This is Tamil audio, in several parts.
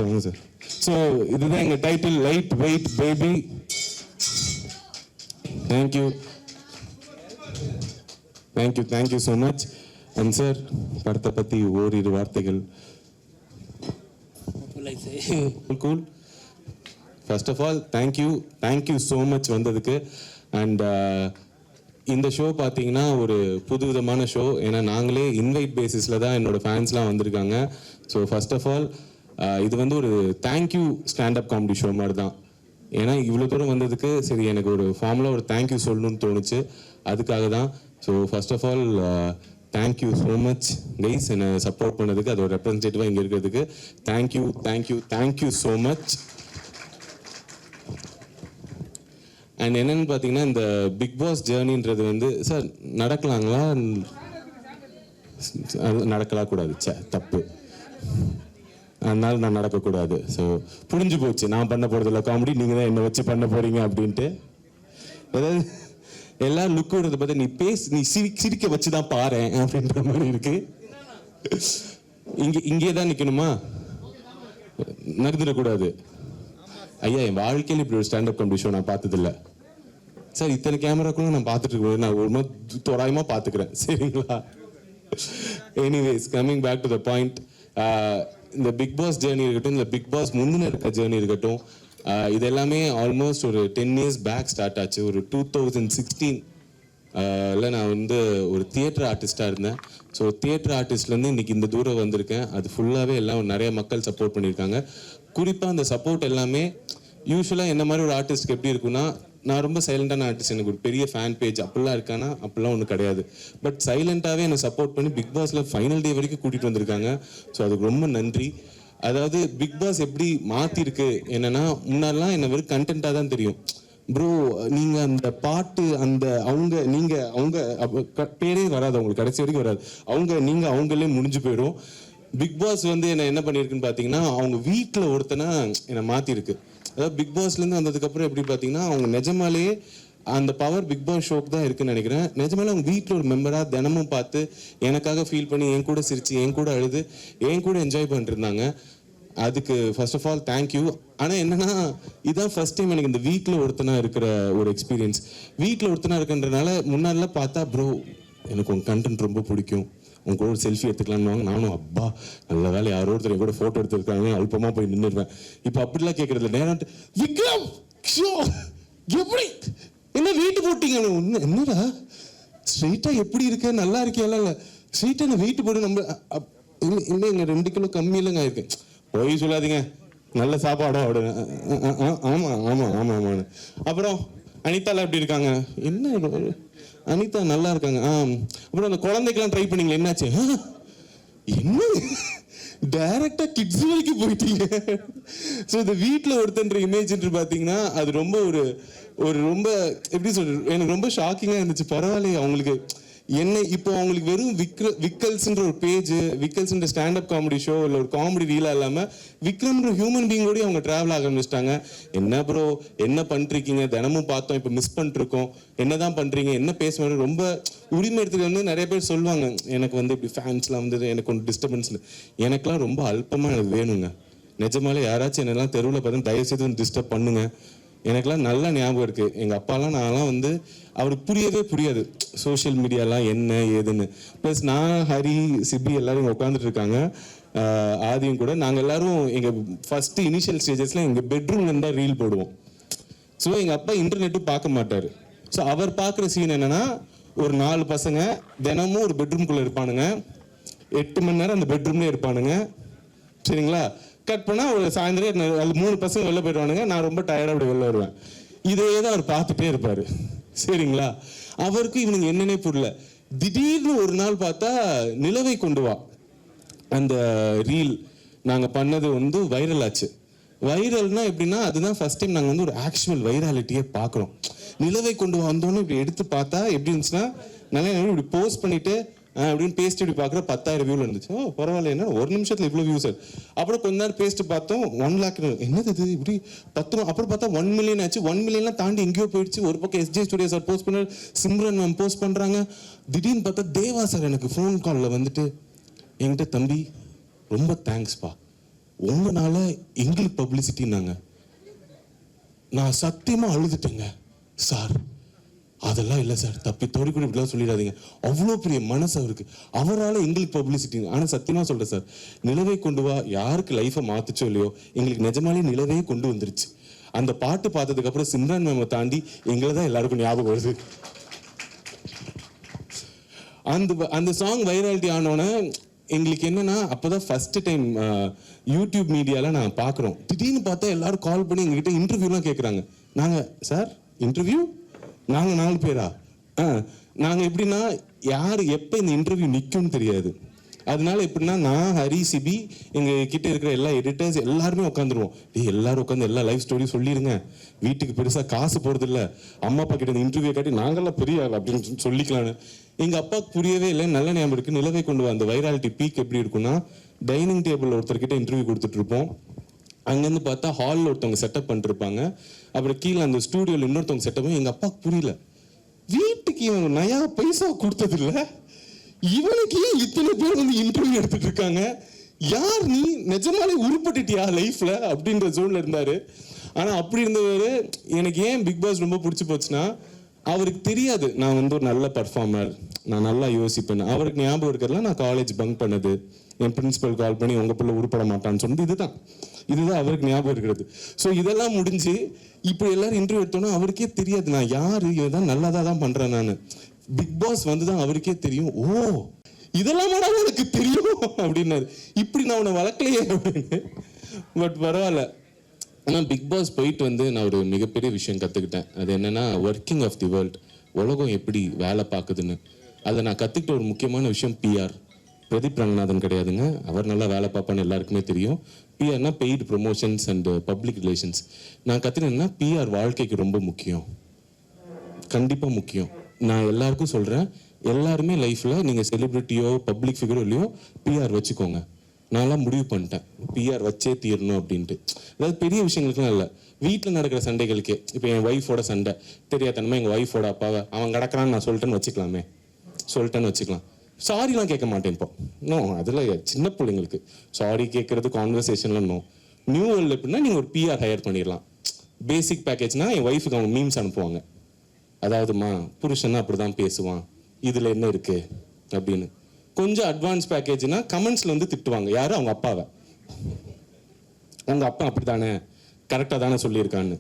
வாங்க சார். ஸோ இதுதான் எங்கள் title, light weight baby. Thank you thank you thank you so much. And sir, படத்தை பற்றி ஓரிரு வார்த்தைகள். Cool. First of all thank you so much வந்ததுக்கு. அண்ட் இந்த ஷோ பார்த்தீங்கன்னா ஒரு புதுவிதமான ஷோ. ஏன்னா நாங்களே இன்வைட் பேசிஸில் தான் என்னோட ஃபேன்ஸ்லாம் வந்திருக்காங்க. ஸோ ஃபர்ஸ்ட் ஆஃப் ஆல் இது வந்து ஒரு தேங்க்யூ ஸ்டாண்டப் காமெடி ஷோ மாதிரி தான். ஏன்னா இவ்வளோ தூரம் வந்ததுக்கு சரி எனக்கு ஒரு ஃபார்முலா ஒரு தேங்க்யூ சொல்லணும்னு தோணுச்சு, அதுக்காக தான். So first of all thank you so much guys, என்னை சப்போர்ட் பண்ணதுக்கு, அதோட ரெப்ரஸன்டேட்டிவாக இங்கே இருக்கிறதுக்கு தேங்க்யூ ஸோ மச். அண்ட் என்னென்னு பார்த்தீங்கன்னா, இந்த பிக் பாஸ் ஜேர்னின்றது வந்து சார் நடக்கலாங்களா? அது நடக்கலாம் கூடாது, தப்பு. அதனால நான் நடக்கக்கூடாது. ஸோ புரிஞ்சு போச்சு, நான் பண்ண போகிறதில்ல காமெடி, நீங்கள் தான் என்னை வச்சு பண்ண போகிறீங்க அப்படின்ட்டு. அதாவது எல்லாரும் லுக் விடுறத பார்த்து நீ சிரிக்க வச்சு தான் பாரு அப்படின்ற மாதிரி இருக்கு. இங்கே தான் நிற்கணுமா? நகர்ந்துடக்கூடாது. ஐயா, என் வாழ்க்கையில் இப்படி ஒரு ஸ்டாண்டப் காமெடி ஷோ நான் பார்த்ததில்ல சார். இத்தனை கேமராக்குள்ள நான் பார்த்துட்டு இருக்கேன், நான் ஒரு மாதிரி தோராயமாக பார்த்துக்கிறேன், சரிங்களா? Anyways, coming back to the point, இந்த பிக் பாஸ் ஜேர்னி இருக்கட்டும், இந்த பிக் பாஸ் முன்னின இருக்க ஜேர்னி இருக்கட்டும், இது எல்லாமே ஆல்மோஸ்ட் ஒரு 10 years பேக் ஸ்டார்ட் ஆச்சு. ஒரு 2016 நான் வந்து ஒரு தியேட்டர் ஆர்டிஸ்டாக இருந்தேன். ஸோ தியேட்டர் ஆர்டிஸ்ட்லேருந்து இன்றைக்கி இந்த தூரம் வந்திருக்கேன். அது ஃபுல்லாகவே எல்லாம் நிறைய மக்கள் சப்போர்ட் பண்ணியிருக்காங்க. குறிப்பாக அந்த சப்போர்ட் எல்லாமே யூஸ்வலாக என்ன மாதிரி ஒரு ஆர்டிஸ்ட்க்கு எப்படி இருக்குன்னா, நான் ரொம்ப சைலண்டான ஆர்டிஸ்ட், எனக்கு ஒரு பெரிய ஃபேன் பேஜ் அப்படிலாம் இருக்கானா? அப்படிலாம் ஒன்றும் கிடையாது. பட் சைலண்டாகவே என்னை சப்போர்ட் பண்ணி பிக் பாஸில் ஃபைனல் டே வரைக்கும் கூட்டிகிட்டு வந்திருக்காங்க. ஸோ அதுக்கு ரொம்ப நன்றி. அதாவது பிக் பாஸ் எப்படி மாற்றிருக்கு என்னென்னா, முன்னாடிலாம் என்ன வெறும் கண்டென்ட்டாக தான் தெரியும். ப்ரோ நீங்கள் அந்த பாட்டு அந்த அவங்க பேரே வராது, அவங்களுக்கு கடைசி வரைக்கும் வராது. அவங்களே முடிஞ்சு போயிடும். பிக் பாஸ் வந்து என்ன பண்ணியிருக்குன்னு பார்த்தீங்கன்னா, அவங்க வீட்டில் ஒருத்தனை என்னை மாற்றிருக்கு. அதாவது பிக் பாஸ்லேருந்து வந்ததுக்கப்புறம் எப்படி பார்த்தீங்கன்னா, அவங்க நிஜமாலேயே அந்த பவர் பிக் பாஸ் ஷோக்கு தான் இருக்குன்னு நினைக்கிறேன். நிஜமாலே அவங்க வீட்டில் ஒரு மெம்பராக தினமும் பார்த்து எனக்காக ஃபீல் பண்ணி என் கூட சிரித்து என் கூட அழுது என் கூட என்ஜாய் பண்ணிட்டு இருந்தாங்க. அதுக்கு ஃபர்ஸ்ட் ஆஃப் ஆல் தேங்க்யூ. ஆனால் என்னன்னா, இதுதான் ஃபர்ஸ்ட் டைம் எனக்கு இந்த வீட்டில் ஒருத்தனா இருக்கிற ஒரு எக்ஸ்பீரியன்ஸ். வீட்டில் ஒருத்தனா இருக்குன்றனால முன்னாடிலாம் பார்த்தா, ப்ரோ எனக்கு உங்கள் கண்டென்ட் ரொம்ப பிடிக்கும், உங்க கூட ஒரு செல்ஃபி எடுத்துக்கலான்னு, நானும் அப்பா நல்ல வேலை யாரோ ஒருத்தர் கூட ஃபோட்டோ எடுத்துருக்காங்க அல்பமாக போய் நின்றுடுவேன். இப்போ அப்படிலாம் கேட்கறது இல்லை. நேரம் விக்ரம் எப்படி என்ன வெயிட் போட்டீங்க? என்னடா ஸ்ட்ரெயிட்டாக எப்படி இருக்க, நல்லா இருக்கேன்? இல்லை ஸ்ட்ரெயிட்டாக நான் வெயிட் போட்டு நம்ம இன்னும் இங்கே 2 கிலோ கம்மியிலங்க இருக்கேன். போய் சொல்லாதீங்க, நல்ல சாப்பாடோ அப்படி. ஆமாம். அப்புறம் அனிதாலாம் எப்படி இருக்காங்க? என்ன அனிதா நல்லா இருக்காங்க. அப்புறம் அந்த குழந்தைக்கெல்லாம் ட்ரை பண்ணீங்களா? என்னாச்சு? என்ன டைரக்டா கிட்ஸ் வரைக்கும் போயிட்டீங்க. ஸோ இந்த வீட்டில் ஒருத்தன்ற இமேஜ் பார்த்தீங்கன்னா, அது ரொம்ப ஒரு ரொம்ப எப்படி சொல்றது, எனக்கு ரொம்ப ஷாக்கிங்காக இருந்துச்சு. பரவாயில்லையே அவங்களுக்கு என்ன இப்போ அவங்களுக்கு வெறும் விக்கல்ஸ்ன்ற ஒரு பேஜ், விக்கல்ஸ்ன்ற ஸ்டாண்டப் காமெடி ஷோ இல்லை ஒரு காமெடி ரீலாக இல்லாமல் விக்ரம்ன்ற ஹியூமன் பீங்கோடய அவங்க ட்ராவல் ஆக ஆரம்பிச்சிட்டாங்க. என்ன ப்ரோ என்ன பண்ணிருக்கீங்க, தினமும் பார்த்தோம், இப்போ மிஸ் பண்ணிருக்கோம், என்ன தான் பண்ணுறீங்க, என்ன பேசுவாங்க, ரொம்ப உரிமை எடுத்துகிட்டு வந்து நிறைய பேர் சொல்லுவாங்க, எனக்கு வந்து இப்படி ஃபேன்ஸ்லாம் வந்து எனக்கு ஒன்று டிஸ்டர்பன்ஸ்னு. எனக்குலாம் ரொம்ப அல்பமாக எனக்கு வேணுங்க. நிஜமாலே யாராச்சும் என்னெல்லாம் தெருவில் பார்த்தா தயவுசெய்து வந்து டிஸ்டர்ப் பண்ணுங்க. எனக்கெல்லாம் நல்ல ஞாபகம் இருக்குது. எங்கள் அப்பாலாம் நான்லாம் வந்து அவருக்கு புரியாது சோஷியல் மீடியாலாம் என்ன ஏதுன்னு. ப்ளஸ் நான் ஹரி சிபி எல்லாரும் உட்காந்துட்டு இருக்காங்க, ஆதியும் கூட. நாங்கள் எல்லாரும் எங்கள் ஃபஸ்ட்டு இனிஷியல் ஸ்டேஜஸில் எங்கள் பெட்ரூம்லேருந்து தான் ரீல் போடுவோம். ஸோ எங்கள் அப்பா இன்டர்நெட்டும் பார்க்க மாட்டார். ஸோ அவர் பார்க்குற சீன் என்னென்னா, ஒரு 4 பசங்க தினமும் ஒரு பெட்ரூம்குள்ளே இருப்பானுங்க, 8 மணி நேரம் அந்த பெட்ரூம்லேயே இருப்பானுங்க, சரிங்களா? கட் பண்ணால் ஒரு சாயந்தரம் அது 3 பசங்க வெளில போயிடுவானுங்க, நான் ரொம்ப டயர்டாக அப்படி வெளில வருவேன். இதே தான் அவர் பார்த்துட்டே இருப்பார், சரிங்களா? அவருக்கு இவனுங்க என்னன்னே புரியல. திடீர்னு ஒரு நாள் பார்த்தா நிலவை கொண்டு வா அந்த ரீல் நாங்கள் பண்ணது வந்து வைரல் ஆச்சு. வைரல்னா எப்படின்னா, அதுதான் ஃபர்ஸ்ட் டைம் நாங்கள் வந்து ஒரு ஆக்சுவல் வைராலிட்டியே பார்க்குறோம். நிலவை கொண்டு வந்தோன்னு இப்படி எடுத்து பார்த்தா எப்படி இருந்துச்சுன்னா, நல்லா இப்படி போஸ்ட் பண்ணிட்டு அப்படின்னு பேஸ்ட் இப்படி பார்க்குற 10,000 வியூவில் இருந்துச்சு. பரவாயில்ல, என்ன ஒரு நிமிஷத்தில் இவ்வளோ வியூஸ். அப்புறம் கொஞ்ச நேரம் பேஸ்ட் பார்த்தோம், 1 lakh. என்னது இது இப்படி 10. அப்புறம் பார்த்தா 1 million ஆச்சு. 1 millionலாம் தாண்டி எங்கேயோ போயிடுச்சு. ஒரு பக்கம் எஸ்ஜே ஸ்டுடியோ சார் போஸ்ட் பண்ண, சிம்ரன் மேம் போஸ்ட் பண்ணுறாங்க. திடீர்னு பார்த்தா தேவா சார் எனக்கு ஃபோன் காலில் வந்துட்டு, என்கிட்ட தம்பி ரொம்ப தேங்க்ஸ்ப்பா, உங்களால எங்களுக்கு பப்ளிசிட்டின்னாங்க. நான் சத்தியமா அழுதுட்டேங்க. சார் அதெல்லாம் இல்லை சார், தப்பி தோறி கூட இப்படிலாம் சொல்லிடாதீங்க. அவ்வளோ பெரிய மனசு அவருக்கு, அவரால் எங்களுக்கு பப்ளிசிட்டி. ஆனால் சத்தியமாக சொல்கிறேன் சார், நிலவை கொண்டு வா யாருக்கு லைஃப்பை மாற்றுச்சோ இல்லையோ, எங்களுக்கு நிஜமாலே நிலவே கொண்டு வந்துருச்சு. அந்த பாட்டு பார்த்ததுக்கு அப்புறம் சிம்ரன் மேமை தாண்டி எங்களை தான் எல்லாருக்கும் ஞாபகம் வருது. அந்த சாங் வைராலிட்டி ஆனோன்னே எங்களுக்கு என்னன்னா, அப்போதான் ஃபர்ஸ்ட் டைம் யூடியூப் மீடியாவில் நான் பார்க்குறோம். திடீர்னு பார்த்தா எல்லாரும் கால் பண்ணி எங்ககிட்ட இன்டர்வியூலாம் கேட்குறாங்க. நாங்கள் சார் இன்டர்வியூ, நாங்கள் 4 பேரா? நாங்கள் எப்படின்னா யார் எப்போ இந்த இன்டர்வியூ நிற்கும்னு தெரியாது. அதனால எப்படின்னா நான், ஹரி, சிபி, எங்கள் கிட்ட இருக்கிற எல்லா எடிட்டர்ஸ் எல்லாருமே உட்காந்துருவோம். எல்லாரும் உட்காந்து எல்லா லைஃப் ஸ்டோரியும் சொல்லிடுங்க, வீட்டுக்கு பெருசாக காசு போகிறது இல்லை, அம்மா அப்பா கிட்ட இந்த இன்டர்வியூ காட்டி நாங்கள்லாம் பெரிய ஆள் அப்படின்னு சொல்லிக்கலான்னு. எங்கள் அப்பாவுக்கு புரியவே இல்லை. நல்ல ஞாபகம் இருக்குது, நிலவை கொண்டு வா அந்த வைராலிட்டி பீக் எப்படி இருக்குன்னா, டைனிங் டேபிளில் ஒருத்தர்கிட்ட இன்டர்வியூ கொடுத்துட்ருப்போம். அங்கேருந்து பார்த்தா ஹாலில் ஒருத்தவங்க செட்டப் பண்ணிருப்பாங்க. அப்புறம் கீழே அந்த ஸ்டூடியோவில் இன்னொருத்தவங்க செட்டப். எங்கள் அப்பாவுக்கு புரியல, வீட்டுக்கு இவன் நயா பைசா கொடுத்ததில்ல, இவனுக்கு இத்தனை பேர் வந்து இன்டர்வியூ எடுத்துட்டு இருக்காங்க, யார் நீ, நிஜமாலே உருப்பட்டுட்டியா லைஃப்ல அப்படின்ற ஜோன்ல இருந்தாரு. ஆனா அப்படி இருந்தவர் எனக்கு ஏன் பிக் பாஸ் ரொம்ப பிடிச்சி போச்சுன்னா, அவருக்கு தெரியாது நான் வந்து ஒரு நல்ல பர்ஃபார்மர், நான் நல்லா யோசிப்பேன். அவருக்கு ஞாபகம் இருக்கிறதுல நான் காலேஜ் பங்க் பண்ணது, என் பிரின்சிபல் கால் பண்ணி உங்க பிள்ளை உருப்பட மாட்டான்னு சொன்னது, இதுதான் அவருக்கு ஞாபகம் இருக்கிறது. ஸோ இதெல்லாம் முடிஞ்சு இப்போ எல்லாரும் இன்டர்வியூ எடுத்தோன்னா அவருக்கே தெரியாது நான் யாரு, இதான் நல்லாதான் தான் பண்றேன் நான். பிக் பாஸ் வந்து தான் அவருக்கே தெரியும், ஓ இதெல்லாம் எனக்கு தெரியும் அப்படின்னாரு. இப்படி நான் உன்னை வளர்க்கலையே அப்படின்னு. பட் பரவாயில்ல. ஆனால் பிக் பாஸ் போயிட்டு வந்து நான் ஒரு மிகப்பெரிய விஷயம் கற்றுக்கிட்டேன். அது என்னன்னா, ஒர்க்கிங் ஆஃப் தி வேர்ல்ட், உலகம் எப்படி வேலை பார்க்குதுன்னு. அதை நான் கற்றுக்கிட்ட ஒரு முக்கியமான விஷயம் பிஆர். பிரதீப் ரங்கநாதன் கிடையாதுங்க, அவர் நல்லா வேலை பார்ப்பான்னு எல்லாருக்குமே தெரியும். பிஆர்னா paid promotions and public relations. நான் கற்றுக்கிட்டேன்னா பிஆர் வாழ்க்கைக்கு ரொம்ப முக்கியம், கண்டிப்பாக முக்கியம். நான் எல்லாருக்கும் சொல்கிறேன், எல்லாருமே லைஃப்பில் நீங்கள் செலிப்ரிட்டியோ பப்ளிக் ஃபிகரோ இல்லையோ பிஆர் வச்சுக்கோங்க. நான்லாம் முடிவு பண்ணிட்டேன் பிஆர் வச்சே தீரணும் அப்படின்ட்டு. அதாவது பெரிய விஷயங்களுக்குலாம் இல்லை, வீட்டில் நடக்கிற சண்டைகளுக்கே. இப்போ என் ஒய்ஃபோட சண்டை தெரியாதனமா எங்கள் ஒய்ஃபோட அப்பாவை அவன் கிடக்கிறான்னு நான் சொல்லிட்டேன்னு வச்சுக்கலாம். சாரிலாம் கேட்க மாட்டேன் இப்போ. நோ, அதில் சின்ன பிள்ளைங்களுக்கு சாரி கேட்கறது கான்வர்சேஷன்லாம் நோ. நியூ வேர்ல்டு எப்படின்னா நீங்கள் ஒரு பிஆர் ஹையர் பண்ணிடலாம். பேசிக் பேக்கேஜ்னா என் ஒய்ஃபுக்கு அவங்க மீம்ஸ் அனுப்புவாங்க. அதாவதுமா புருஷன்னா அப்படிதான் பேசுவான், இதில் என்ன இருக்கு அப்படின்னு. கொஞ்சம் அட்வான்ஸ் பேக்கேஜ்னா கமெண்ட்ஸ்ல வந்து திட்டுவாங்க, யாரு, அவங்க அப்பாவை. உங்க அப்பா அப்படித்தானே, கரெக்டாக தானே சொல்லியிருக்கான்னு.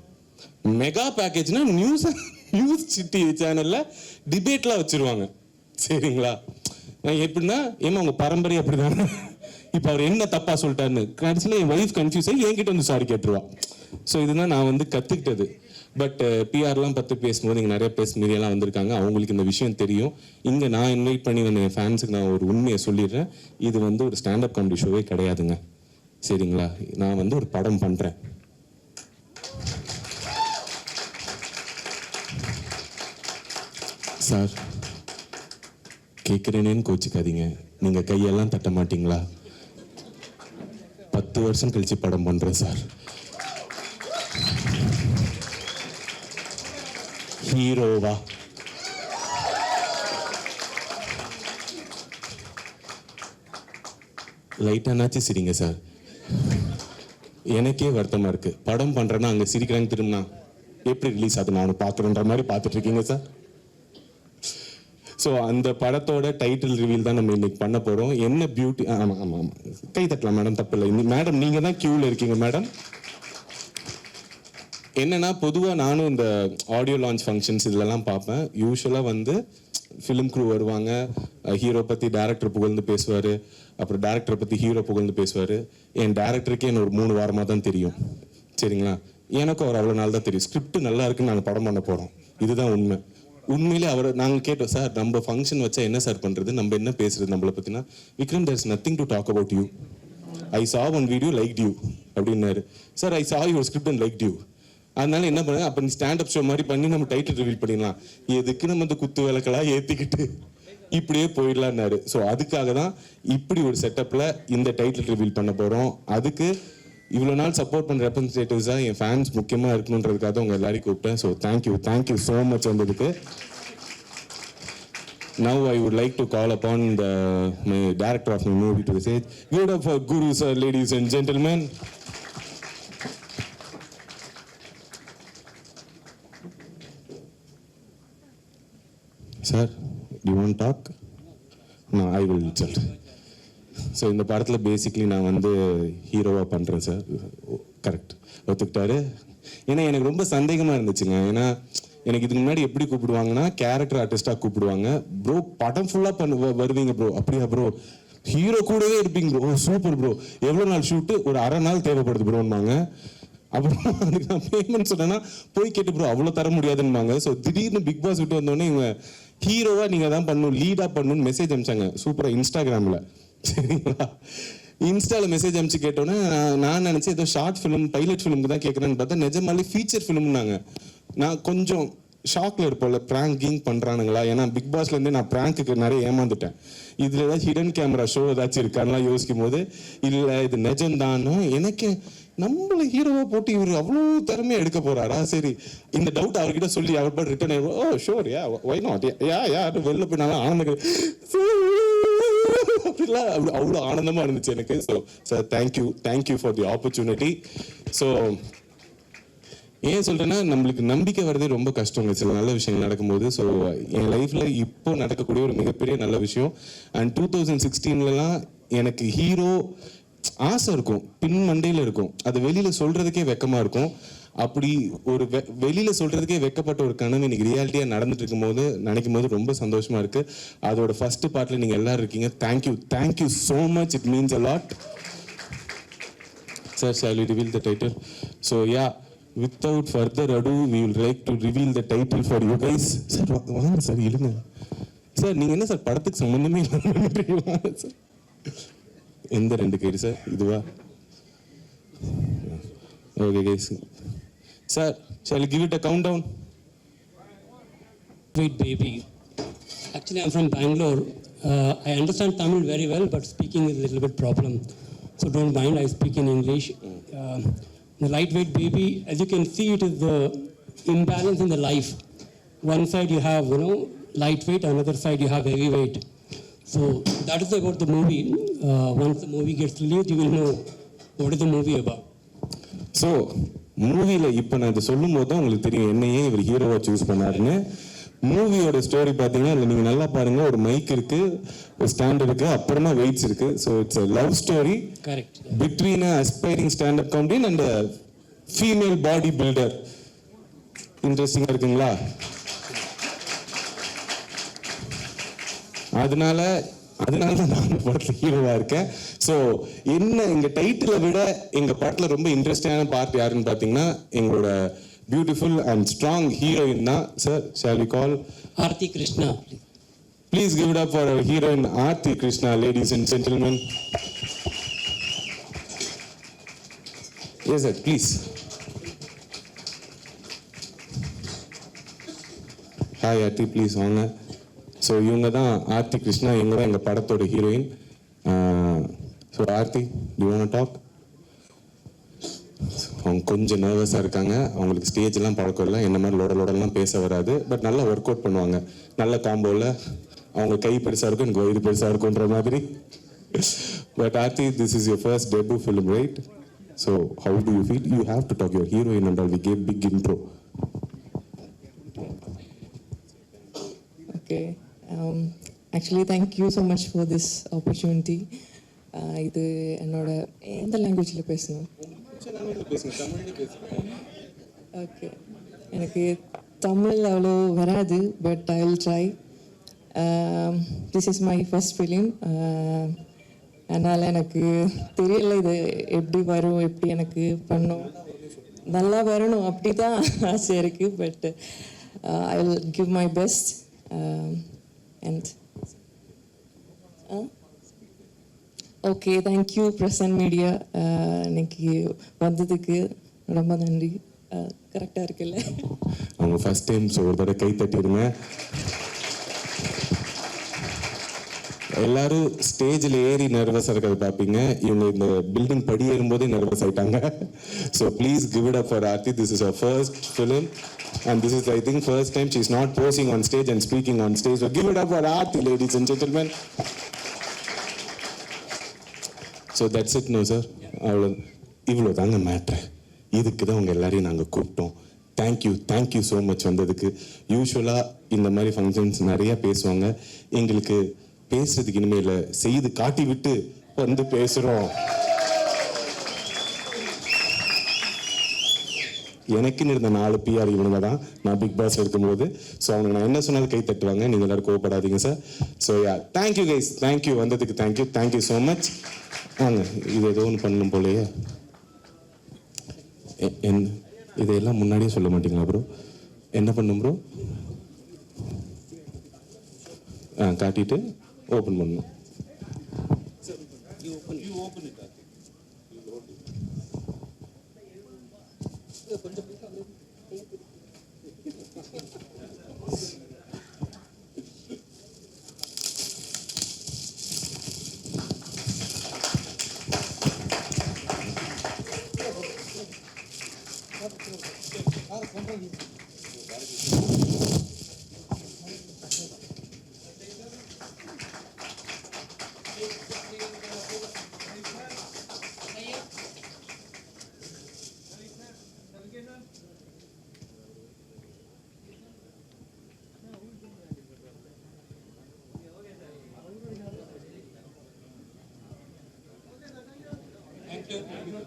மெகா பேக்கேஜ்னா நியூஸ் சிட்டி சேனல்ல டிபேட்லாம் வச்சிருவாங்க. சரிங்களா? எப்படின்னா, ஏமா உங்க பரம்பரை அப்படிதானே, இப்போ அவர் என்ன தப்பா சொல்லிட்டாருன்னு கடைசியில் என் ஒய்ஃப் கன்ஃபியூஸ் ஆகி என்கிட்ட வந்து சாரி கேட்டுருவா. ஸோ இதுதான் நான் வந்து கற்றுக்கிட்டது. பட் பிஆர்லாம் பற்றி பேசும்போது இங்கே நிறைய மீடியாலாம் வந்திருக்காங்க, அவங்களுக்கு இந்த விஷயம் தெரியும். இங்கே நான் இன்வைட் பண்ணி வந்த என் ஃபேன்ஸுக்கு நான் ஒரு உண்மையை சொல்லிடுறேன், இது வந்து ஒரு ஸ்டாண்டப் காமெடி ஷோவே கிடையாதுங்க. சரிங்களா? நான் வந்து ஒரு படம் பண்ணுறேன். சார் கேட்குறேனேன்னு கோச்சிக்காதீங்க, நீங்கள் கையெல்லாம் தட்ட மாட்டீங்களா? 10 வருஷம் கழிச்சு படம் பண்ணுறேன் சார். ஹீரோவா? லைட்டானாச்சு சரிங்க சார். எனக்கே வருத்தமா இருக்கு, படம் பண்றேன்னா அங்க சிரிக்கிறாங்க, திரும்பினா எப்படி ரிலீஸ் ஆகுது நான் பார்க்குறேன்ற மாதிரி பார்த்துட்டு இருக்கீங்க சார். ஸோ அந்த படத்தோட டைட்டில் ரிவீல் தான் நம்ம இன்னைக்கு பண்ண போறோம். என்ன பியூட்டி. ஆமாம் ஆமாம் ஆமாம், கை தட்டலாம் மேடம், தப்பு இல்லை. மேடம் நீங்க தான் கியூவில் இருக்கீங்க மேடம். என்னன்னா, பொதுவாக நானும் இந்த ஆடியோ லான்ச் ஃபங்க்ஷன்ஸ் இதெல்லாம் பார்ப்பேன். யூஸ்வலாக வந்து ஃபிலிம் க்ரூ வருவாங்க, ஹீரோ பற்றி டேரக்டர் புகழ்ந்து பேசுவார், அப்புறம் டேரக்டரை பற்றி ஹீரோ புகழ்ந்து பேசுவார். என் டேரக்டருக்கே என்ன ஒரு 3 வாரமாக தான் தெரியும். சரிங்களா? எனக்கும் அவர் அவ்வளோ நாள் தான் தெரியும். ஸ்கிரிப்ட் நல்லா இருக்குன்னு நாங்கள் படம் பண்ண போகிறோம், இதுதான் உண்மை. உண்மையிலே அவர் நாங்கள் கேட்டோம், சார் நம்ம ஃபங்க்ஷன் வச்சா என்ன சார் பண்ணுறது, நம்ம என்ன பேசுறது நம்மளை பற்றினா. Vikram, there is nothing to talk about you, I saw one video liked you அப்படின்னாரு. Sir I saw your script and liked you. அதனால என்ன பண்ணுங்க, அப்போ நீ ஸ்டாண்டப் ஷோ மாதிரி பண்ணி நம்ம டைட்டில் ரிவீல் பண்ணிடலாம், எதுக்கு நம்ம இந்த குத்து விளக்கெல்லாம் ஏற்றிக்கிட்டு இப்படியே போயிடலான்னாரு. ஸோ அதுக்காக தான் இப்படி ஒரு செட்டப்பில் இந்த டைட்டில் ரிவீல் பண்ண போகிறோம். அதுக்கு இவ்வளோ நாள் சப்போர்ட் பண்ணுற ரெப்ரஸன்டேட்டிவ்ஸாக என் ஃபேன்ஸ் முக்கியமாக இருக்கணுன்றதுக்காக உங்கள் எல்லாரையும் கூப்பிட்டேன். ஸோ தேங்க்யூ ஸோ மச் வந்ததுக்கு. Now I would like to call upon my director of my movie to the stage. Give it up for Guru sir, ladies and gentlemen. Sir, do you want to talk? No, I will tell. So இந்த படத்தில் பேசிக்லி நான் வந்து ஹீரோவாக பண்ணுறேன் சார். கரெக்ட், ஒத்துக்கிட்டாரு. ஏன்னா எனக்கு ரொம்ப சந்தேகமாக இருந்துச்சுங்க. ஏன்னா எனக்கு இதுக்கு முன்னாடி எப்படி கூப்பிடுவாங்கன்னா கேரக்டர் ஆர்டிஸ்டாக கூப்பிடுவாங்க. ப்ரோ படம் ஃபுல்லாக வருவீங்க ப்ரோ. அப்படியா ப்ரோ? ஹீரோ கூடவே இருப்பீங்க ப்ரோ. Super bro. எவ்வளோ நாள் ஷூட்டு? ஒரு அரை நாள் தேவைப்படுது ப்ரோன்பாங்க. அப்புறம் அதுக்கு நான் பேமெண்ட் சொன்னேன்னா போய் கேட்டு ப்ரோ அவ்வளோ தர முடியாதுன்னுவாங்க. ஸோ திடீர்னு பிக் பாஸ் விட்டு வந்தோடனே இவங்க ஹீரோவாக நீங்கள் தான் பண்ணணும், லீடாக பண்ணணும்னு மெசேஜ் அனுப்பிச்சாங்க. சூப்பராக இன்ஸ்டாகிராமில். சரிங்களா? இன்ஸ்டாவில் மெசேஜ் அனுப்பிச்சு கேட்டோன்னே நான் நினச்சேன் ஏதோ ஷார்ட் ஃபிலிம் பைலட் ஃபிலிமுக்கு தான் கேட்குறேன்னு பார்த்தா நிஜமாலே ஃபீச்சர் ஃபிலிம்னாங்க. நான் கொஞ்சம் ஷாக்கில் இருப்போம்ல, ப்ராங்கிங் பண்ணுறானுங்களா? ஏன்னா பிக் பாஸ்லேருந்தே நான் ப்ராங்க்குக்கு நிறைய ஏமாந்துட்டேன். இதில் ஏதாச்சும் ஹிடன் கேமரா ஷோ ஏதாச்சும் இருக்கான்லாம் யோசிக்கும் போது இல்லை இது நிஜம்தான்னு எனக்கு நம்மளை ஹீரோவாக போட்டு இவர் அவ்வளோ திறமையாக எடுக்க போகிறாரா? சரி, இந்த டவுட் அவர்கிட்ட சொல்லி அவர் பாட்டு ரிட்டர்ன் ஆயிடுவோம். ஓ ஷோர், யா ஒய் நாட், யா வெளில போய் நல்லா ஆனந்தம் அப்படிலாம் அவ்வளோ ஆனந்தமாக இருந்துச்சு எனக்கு. So sir thank you for the opportunity. So ஏன் சொல்கிறேன்னா நம்மளுக்கு நம்பிக்கை வர்றதே ரொம்ப கஷ்டங்க சில நல்ல விஷயங்கள் நடக்கும்போது. ஸோ என் லைஃப்பில் இப்போ நடக்கக்கூடிய ஒரு மிகப்பெரிய நல்ல விஷயம். அண்ட் 2016லலாம் எனக்கு ஹீரோ ஆசை இருக்கும், பின் மண்டையில் இருக்கும். அது வெளியில் சொல்கிறதுக்கே வெக்கமாக இருக்கும். அப்படி ஒரு வெளியில் சொல்கிறதுக்கே வெக்கப்பட்ட ஒரு கனவு இன்னைக்கு ரியாலிட்டியாக நடந்துட்டு இருக்கும்போது நினைக்கும் போது ரொம்ப சந்தோஷமாக இருக்குது. அதோட ஃபர்ஸ்ட் பார்ட்டில் நீங்கள் எல்லோரும் இருக்கீங்க. Thank you so much. It means a lot. Sir, shall we reveal the title? So yeah, without further ado, we will like to reveal the title for you guys. Sir வாங்க சார், இல்லைங்க சார். நீங்கள் என்ன சார் படத்துக்கு சம்மந்தமே இல்லை சார்? எந்த 2 கைடு சார்? இதுவா? Okay guys. Sir, shall we give it a countdown? Wait baby. Actually I'm from Bangalore. I understand Tamil very well, but speaking is a little bit problem. So don't mind, I speak in English. The lightweight baby, as you can see, it is the imbalance in the life. One side you have, lightweight, another side you have heavyweight. So that is about the movie. Once the movie gets released, you will know what is the movie about. So மூவியில் இப்போ நான் இதை சொல்லும் போது தான் உங்களுக்கு தெரியும் என்னையே இவர் ஹீரோவாக சூஸ் பண்ணாருன்னு. மூவியோட ஸ்டோரி பார்த்தீங்கன்னா இல்லை நீங்கள் நல்லா பாருங்கள். ஒரு மைக் இருக்குது, ஒரு ஸ்டாண்ட் இருக்குது, அப்புறமா வெயிட்ஸ் இருக்குது. So it's a love story between a aspiring standup comedian and a female bodybuilder. இன்ட்ரெஸ்டிங்காக இருக்குங்களா? அதனால தான் நான் இந்த படத்தில் ஹீரோவாக இருக்கேன். ஸோ என்ன எங்கள் டைட்டிலை விட எங்கள் படத்தில் ரொம்ப இன்ட்ரெஸ்டிங்கான பார்ட் யாருன்னு பார்த்தீங்கன்னா எங்களோட பியூட்டிஃபுல் அண்ட் ஸ்ட்ராங் ஹீரோயின் தான். Sir, shall we call Aarthi Krishna? Please give it up for our heroine Aarthi Krishna, ladies and gentlemen. Yes sir, please. Hi Aarthi, please வாங்க. ஸோ இவங்க தான் ஆர்த்தி கிருஷ்ணா, இவங்க தான் எங்கள் படத்தோட heroine. So Aarthi, do you want to talk? அவங்க கொஞ்சம் நர்வஸாக இருக்காங்க. அவங்களுக்கு ஸ்டேஜ்லாம் பழக்கம் இல்லை, என்ன மாதிரி லோடலாம் பேச வராது. பட் நல்லா ஒர்க் அவுட் பண்ணுவாங்க. நல்ல காம்போவில் அவங்க கை பெருசாக இருக்கும், எனக்கு வயிறு பெருசாக இருக்குன்ற மாதிரி. But Aarthi, this is your first debut film, right? So how do you feel? You have to talk. Your heroine and all, we gave big intro. Okay. Actually, thank you so much for this opportunity. இது என்னோட எந்த லாங்குவேஜில் பேசணும்? ஓகே, எனக்கு தமிழ் அவ்வளோ வராது, but I will try. This is my first film. அதனால் எனக்கு தெரியல இது எப்படி வரும், எப்படி எனக்கு பண்ணும். நல்லா வரணும் அப்படி தான் ஆசை இருக்குது. But I will give my best. And okay, thank you Prasan Media. இன்னைக்கு வந்ததுக்கு ரொம்ப நன்றி. கரெக்டாக இருக்குல்ல? அவங்க ஃபர்ஸ்ட் டைம், ஸோ ஒரு தடவை கை தட்டிடுங்க. எல்லாரும் ஸ்டேஜில் ஏறி நர்வஸாக இருக்கிறத பார்ப்பீங்க. இவங்க இந்த பில்டிங் படி ஏறும்போதே நர்வஸ் ஆயிட்டாங்க. So please give it up for Aarthi. This is her first film and this is, I think, first time she's not posing on stage and speaking on stage. So give it up for Aarti, ladies and gentlemen. So that's it, no sir. இவ்வளோ தாங்க மேட்ரு. இதுக்கு தான் உங்கள் எல்லாரையும் நாங்கள் கூப்பிட்டோம். தேங்க்யூ ஸோ மச் வந்ததுக்கு. யூஸ்வலாக இந்த மாதிரி ஃபங்க்ஷன்ஸ் நிறையா பேசுவாங்க. எங்களுக்கு பேசுறதுக்கு இனிமேல் செய்து காட்டி விட்டு வந்து பேசுகிறோம். எனக்குன்னு இருந்த 4 PR இவனுங்க தான் நான் பிக் பாஸ் இருக்கும்போது. ஸோ அவங்க நான் என்ன சொன்னாலும் கை தட்டுவாங்க. நீங்கள் எல்லாரும் கோவப்படாதீங்க sir. So yeah, thank you guys, thank you வந்ததுக்கு. Thank you so much. வாங்க, இது ஏதோ ஒன்று பண்ணணும் போலையே. இதையெல்லாம் முன்னாடியே சொல்ல மாட்டீங்களா ப்ரோ? என்ன பண்ணும் ப்ரோ? காட்டிட்டு ஓப்பன் பண்ணணும்.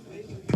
Thank you.